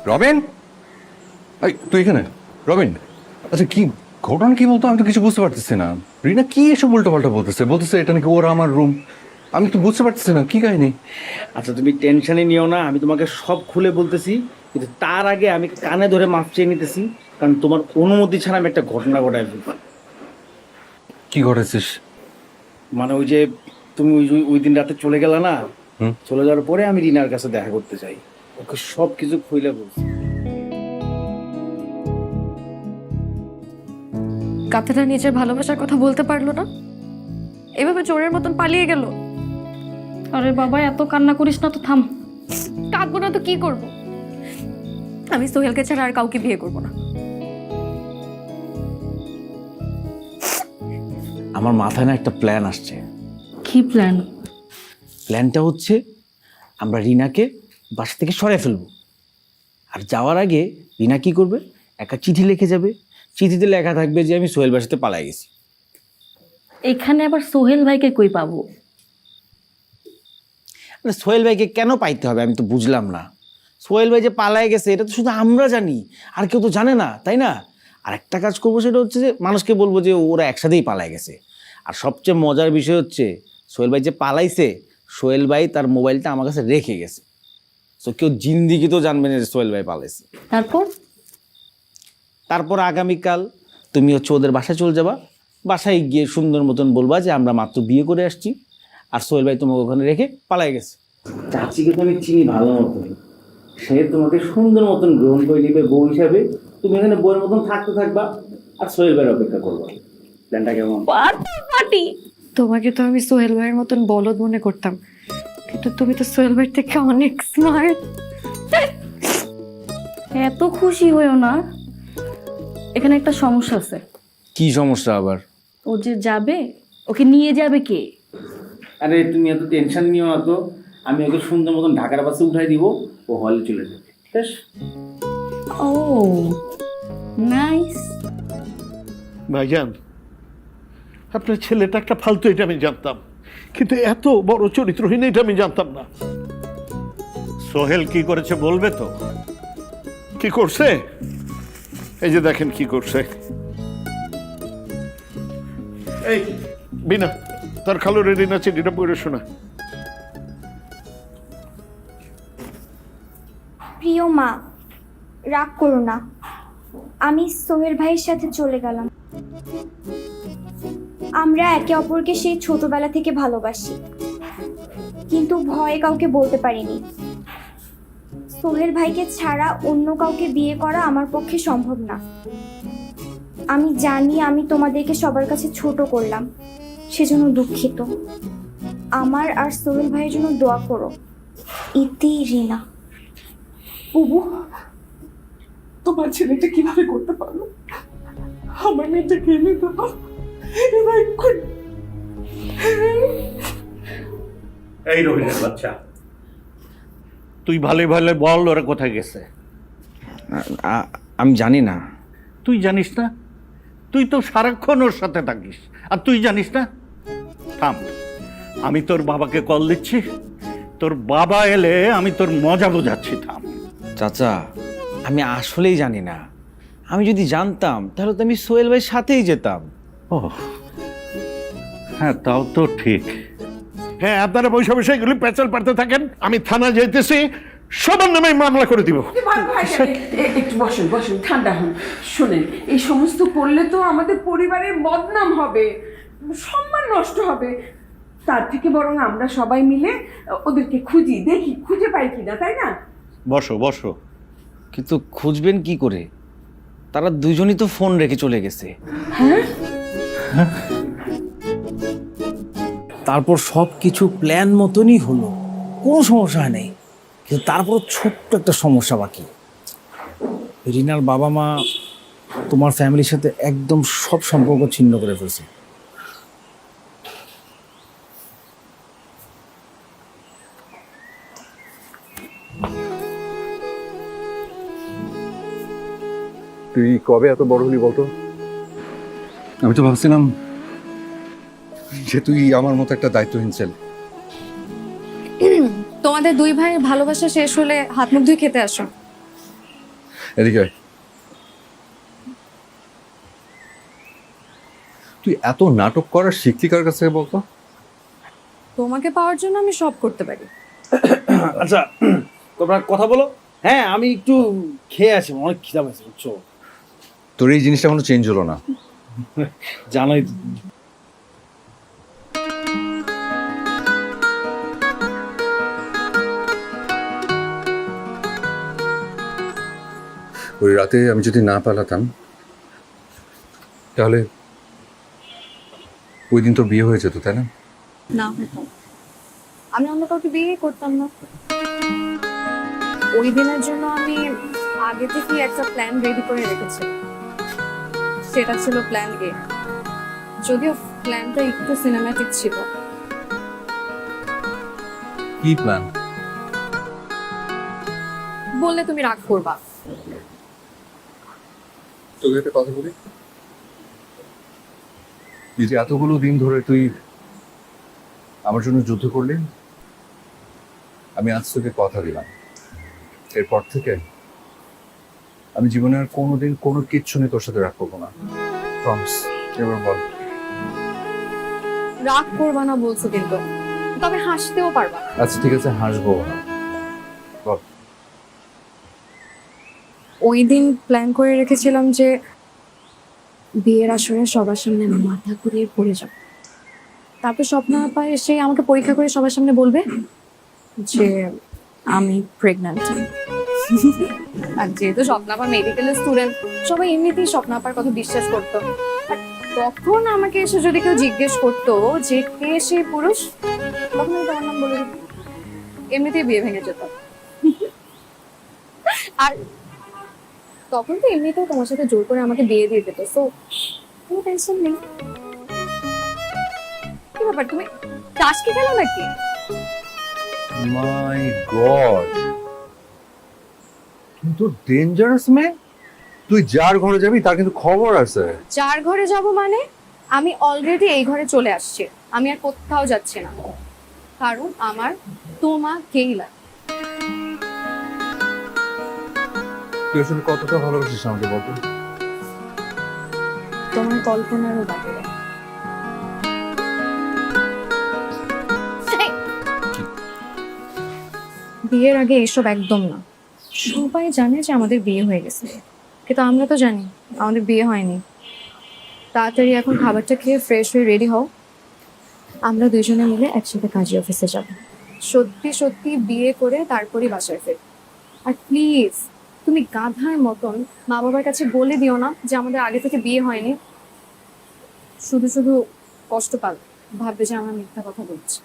রবিন, এই তুই এখানে? রবিন, আচ্ছা কি ঘটনা কি বলতো? আমি তো কিছু বুঝতে পারতেছি না। রিনা কি এসব উল্টো পাল্টা বলতেছে এটা নাকি ওরা আমার রুম। আমি তো বুঝতে পারতেছি না কি কাহিনী। আচ্ছা তুমি টেনশনে নিও না, আমি তোমাকে সব খুলে বলতেছি, কিন্তু তার আগে আমি কানে ধরে মাপ চেয়ে নিতেছি, কারণ তোমার অনুমতি ছাড়া আমি একটা ঘটনা ঘটাই ফেলবো। কি ঘটেছিস? মানে ওই যে তুমি ওই দিন রাতে চলে গেলা না, হুম। চলে যাওয়ার পরে আমি রিনার কাছে দেখা করতে চাই, ওকে সব কিছু খুলে বলছি। গাধাটা নিজের ভালোবাসার কথা বলতে পারলো না, এভাবে চোরের মতন পালিয়ে গেল। আরে বাবা এত কান্না করিস না তো, থাম। কাঁদবো না তো কি করব? আমি সোহেলকে ছাড়া আর কাউকে বিয়ে করব না। আমার মাথায় না একটা প্ল্যান আসছে। কি প্ল্যান? প্ল্যানটা হচ্ছে আমরা রিনাকে বাসা থেকে সরিয়ে ফেলবো, আর যাওয়ার আগে রিনা কি করবে, একটা চিঠি লিখে যাবে, চিঠিতে লেখা থাকবে যে আমি সোহেল বাসাতে পালাই গেছি। এখানে আবার সোহেল ভাইকে কই পাবো? মানে সোহেল ভাইকে কেন পাইতে হবে আমি তো বুঝলাম না। সোহেল ভাই যে পালায় গেছে এটা তো শুধু আমরা জানি, আর কেউ তো জানে না, তাই না? আর একটা কাজ করবো, সেটা হচ্ছে যে মানুষকে বলবো যে ওরা একসাথেই পালায় গেছে। আর সবচেয়ে মজার বিষয় হচ্ছে সোহেল ভাই যে পালাইছে, সোহেল ভাই তার মোবাইলটা আমার কাছে রেখে গেছে। তো কেউ জিন্দিগি তো জানবে না যে সোহেল ভাই পালাইছে। তারপর আগামীকাল তুমি হচ্ছে ওদের বাসায় চলে যাবা, বাসায় গিয়ে সুন্দর মতন বলবা যে আমরা মাত্র বিয়ে করে আসছি, আর সোহেল ভাই তোমাকে ওখানে রেখে পালাই গেছে। চাচিকে তো আমি চিনি ভালো মতন, সে তোমাকে সুন্দর মতন গ্রহণ করে নিবে বউ হিসাবে, তুমি এখানে বউয়ের মতন থাকতে থাকবা, আর সোহেল ভাইয়ের অপেক্ষা করবা। প্ল্যানটা কেমন? পার্টি। তোমাকে তো আমি সোহেল ভাইয়ের মতন বলদ মনে করতাম, কিন্তু তুমি তো সোহেল ভাইয়ের থেকে অনেক স্মার্ট। এত খুশি হয়েও না, এখানে একটা সমস্যা আছে। কি সমস্যা আবার? ও যে যাবে, ওকে নিয়ে যাবে কে? আরে তুমি এত টেনশন নিও না তো, আমি ওকে সুন্দর মতন ঢাকার বাসে উঠাই দিব, ও হলে চলে যাবে। ঠিক আছে? ও নাইস। ভাইজান, আপনার ছেলেটা একটা ফালতু, এটা আমি জানতাম, কিন্তু এত বড় চরিত্রহীন এটা আমি জানতাম না। সোহেল কি করেছে বলবে তো? কি করছে? এই যে দেখেন কি করছে। এই বিনা, তার খালু রেডিনা চিঠিটা পড়ে শোনা। প্রিয় মা, রাগ করো না, আমি সোহেল ভাইয়ের সাথে চলে গেলাম। আমরা একে অপরকে সেই ছোটবেলা থেকে ভালোবাসি, কিন্তু ভয়ে কাউকে বলতে পারিনি। সোহেল ভাইকে ছাড়া অন্য কাউকে বিয়ে করা আমার পক্ষে সম্ভব না। আমি জানি আমি তোমাদেরকে সবার কাছে ছোট করলাম, সেজন্য দুঃখিত। আমার আর সোহেল ভাইয়ের জন্য দোয়া করো। ইতি রিনা। বুবু, তোমার ছেলেটা কিভাবে করতে পারলো? আমার মেয়েটাকে এনে দাও এবার এক্ষুনি। এই রহিলের বাচ্চা, তুই ভালো ভালো বল ওরা কোথায় গেছে। আমি জানি না। তুই জানিস না? তুই তো সারাক্ষণ ওর সাথে থাকিস, আর তুই জানিস না? থাম, আমি তোর বাবাকে কল দিচ্ছি, তোর বাবা এলে আমি তোর মজা বোঝাচ্ছি। থাম। চাচা, আমি আসলেই জানি না। আমি যদি জানতাম তাহলে তো আমি সোহেল ভাইয়ের সাথেই যেতাম। ও হ্যাঁ, তাও তো ঠিক। হ্যাঁ, আপনারা বসে বসে এগুলি পেঁচাল পাড়তে থাকেন, আমি থানা যাইতেছি, সবার নামে মামলা করে দিব। একটু বসেন বসেন, ঠান্ডা হন। শোনেন, এই সমস্ত করলে তো আমাদের পরিবারের বদনাম হবে, সম্মান নষ্ট হবে। তার থেকে বরং আমরা সবাই মিলে ওদেরকে খুঁজি, দেখি খুঁজে পাই কিনা, তাই না? বসো বসো। কিন্তু খুঁজবেন কি করে? তারা দুজনই তো ফোন রেখে চলে গেছে। হ্যাঁ, তারপর সব কিছু প্ল্যান মতনই হলো, কোনো সমস্যা হয় নাই। কিন্তু তারপর ছোট্ট একটা সমস্যা বাকি। রিনার বাবা মা তোমার ফ্যামিলির সাথে একদম সব সম্পর্ক ছিন্ন করে ফেলছে। তুই কবে এত বড় হলি বলতো? আমি তো ভাবছিলাম যে তুই আমার মতো একটা দায়িত্বহীন ছেলে। তোমাদের দুই ভাইয়ের ভালোবাসা শেষ হলে হাত মুখ ধুয়ে খেতে আসো। এদিকে আয়। তুই এত নাটক করার শিখলি কার কাছে বলতো? তোমাকে পাওয়ার জন্য আমি সব করতে পারি। আচ্ছা তোমরা কথা বলো। হ্যাঁ আমি একটু খেয়ে আছি, অনেক খিদা পেয়েছে বুঝছো। তোর এই জিনিসটা এখনো চেঞ্জ হলো না। জানোই তো। ওই রাতে আমি যদি না পালাতাম তাহলে ওই দিন তোর বিয়ে হয়ে যেত, তাই না? না হতো, আমি অন্য কাউকে বিয়ে করতাম না। ওই দিনের জন্য আমি আগে থেকে একটা প্ল্যান রেডি করে রেখেছি, সেটা ছিল প্ল্যান এ। যদিও প্ল্যানটা একটু সিনেম্যাটিক ছিল। কি প্ল্যান? বললে তুমি রাগ করবা। তোকে একটা কথা বলি, এই যে এতগুলো দিন ধরে তুই আমার জন্য যুদ্ধ করলি, আমি আজ তোকে কথা দিলাম এরপর থেকে আমি জীবনে আর কোনোদিন কোনো কিচ্ছু নিয়ে তোর সাথে রাগ করবো না। প্রমিস। এবার বল। রাগ করবা না বলছো, কিন্তু তবে হাসতেও পারবা। আচ্ছা ঠিক আছে, হাসবো না। বল। ওই দিন প্ল্যান করে রেখেছিলাম যে বিয়ের আসরে সবার সামনে মাথা ঘুরিয়ে পড়ে যাব। তারপর স্বপ্ন আপা এসে আমাকে পরীক্ষা করে সবার সামনে বলবে যে আমি প্রেগন্যান্ট। আর যেহেতু স্বপ্ন আপা মেডিকেলের স্টুডেন্ট, সবাই এমনিতেই স্বপ্ন আপার কথা বিশ্বাস করতো। আর তখন আমাকে এসে যদি কেউ জিজ্ঞেস করতো যে কে সেই পুরুষ, তখন আমি তোমার নাম বলে দিতাম, এমনিতেই বিয়ে ভেঙে যেত। আর তখন তো এমনিতেও তোমার সাথে জোর করে আমাকে বিয়ে দিয়ে দিত, সো কোনো টেনশন নেই। কি ব্যাপার, তুমি টাস্কি খেলো নাকি? মাই গড, কিন্তু ডেঞ্জারাস মেয়ে। তুই যার ঘরে যাবি তার কিন্তু খবর আছে। যার ঘরে যাব মানে? আমি অলরেডি এই ঘরে চলে আসছি, আমি আর কোথাও যাচ্ছি না, কারণ আমার তোমাকেই লাগে। তুই আসলে কতটা ভালোবাসিস আমাকে বলতো? তোমার কল্পনারও বাইরে। বিয়ের আগে এসব একদম না। সবাই জানে যে আমাদের বিয়ে হয়ে গেছে, কিন্তু আমরা তো জানি আমাদের বিয়ে হয়নি। তাড়াতাড়ি এখন খাবারটা খেয়ে ফ্রেশ হয়ে রেডি হও, আমরা দুজনে মিলে একসাথে কাজী অফিসে যাব। সত্যি সত্যি বিয়ে করে তারপরই বাসায় ফের। আর প্লিজ তুমি গাধার মতন মা বাবার কাছে বলে দিও না যে আমাদের আগে থেকে বিয়ে হয়নি। শুধু শুধু কষ্ট পাবে, ভাববে যে আমরা মিথ্যা কথা বলছি।